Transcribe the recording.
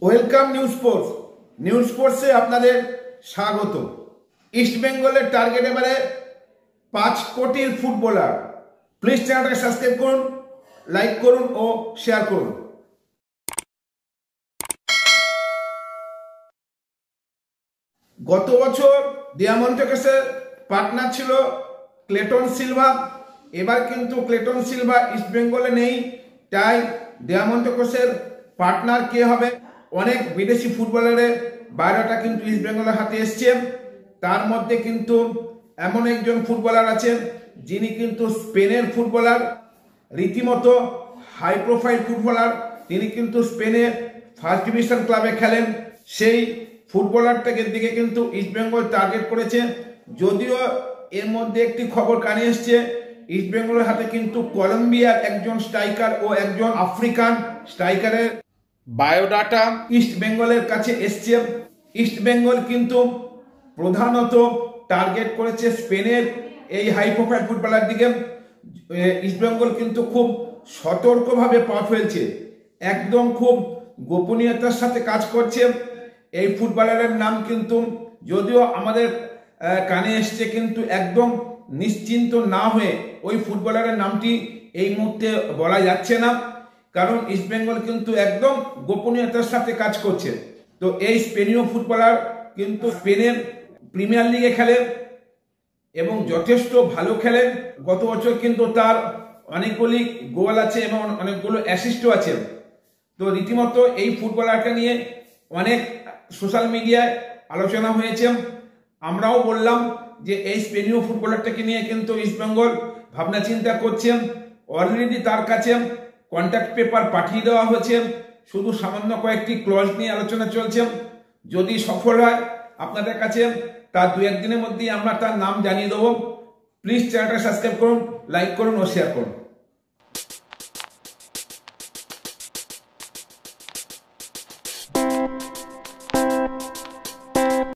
Welcome news স্পোর্টসে আপনাদের স্বাগত। East বেঙ্গলের টার্গেট এবারে 5 কোটির ফুটবলার। প্লিজ চ্যানেলটাকে সাবস্ক্রাইব করুন, লাইক করুন ও শেয়ার করুন। গত বছর দিয়ামন্টেকেসের পার্টনার ছিল ক্লেটন সিলভা। এবার কিন্তু ক্লেটন সিলভা ইস্ট বেঙ্গলে নেই, তাই দিয়ামন্টেকেসের পার্টনার কে হবে? অনেক বিদেশি ফুটবলারের বায়োডাটা কিন্তু ইস্ট বেঙ্গলের হাতে এসছে। তার মধ্যে কিন্তু এমন একজন ফুটবলার আছেন যিনি কিন্তু স্পেনের ফুটবলার, রীতিমতো হাই প্রোফাইল ফুটবলার। তিনি কিন্তু স্পেনের ফার্স্ট ডিভিশন ক্লাবে খেলেন। সেই ফুটবলারটাকে দিকে কিন্তু ইস্ট বেঙ্গল টার্গেট করেছে। যদিও এর মধ্যে একটি খবর কানে এসছে, ইস্ট বেঙ্গলের হাতে কিন্তু কলম্বিয়ার একজন স্ট্রাইকার ও একজন আফ্রিকান স্ট্রাইকারের বায়োডাটা ইস্ট বেঙ্গলের কাছে এসছে। ইস্ট বেঙ্গল কিন্তু প্রধানত টার্গেট করেছে স্পেনের এই হাই প্রোফাইল ফুটবলার দিকে। ইস্ট বেঙ্গল কিন্তু খুব সতর্কভাবে পা ফেলছে, একদম খুব গোপনীয়তার সাথে কাজ করছে। এই ফুটবলারের নাম কিন্তু যদিও আমাদের কানে এসছে, কিন্তু একদম নিশ্চিন্ত না হয়ে ওই ফুটবলারের নামটি এই মুহূর্তে বলা যাচ্ছে না, কারণ ইস্ট বেঙ্গল কিন্তু একদম গোপনীয়তার সাথে কাজ করছে। তো এই স্পেনীয় ফুটবলার কিন্তু স্পেনের প্রিমিয়ার লিগে খেলে এবং যথেষ্ট ভালো খেলেন। গত বছর কিন্তু তার অনেকগুলি গোল আছে এবং অনেকগুলো অ্যাসিস্টও আছে। তো রীতিমতো এই ফুটবলারকে নিয়ে অনেক সোশ্যাল মিডিয়ায় আলোচনা হয়েছে। আমরাও বললাম যে এই স্পেনীয় ফুটবলারটাকে নিয়ে কিন্তু ইস্ট বেঙ্গল ভাবনা চিন্তা করছে। অলরেডি তার কাছে কন্ট্যাক্ট পেপার পাঠিয়ে দেওয়া হয়েছে, শুধু সামান্য কয়েকটি ক্লজ নিয়ে আলোচনা চলছে। যদি সফল হয় আপনাদের কাছে তার 2-1 দিনের মধ্যেই আমরা তার নাম জানিয়ে দেবো। প্লিজ চ্যানেলটা সাবস্ক্রাইব করুন, লাইক করুন ও শেয়ার করুন।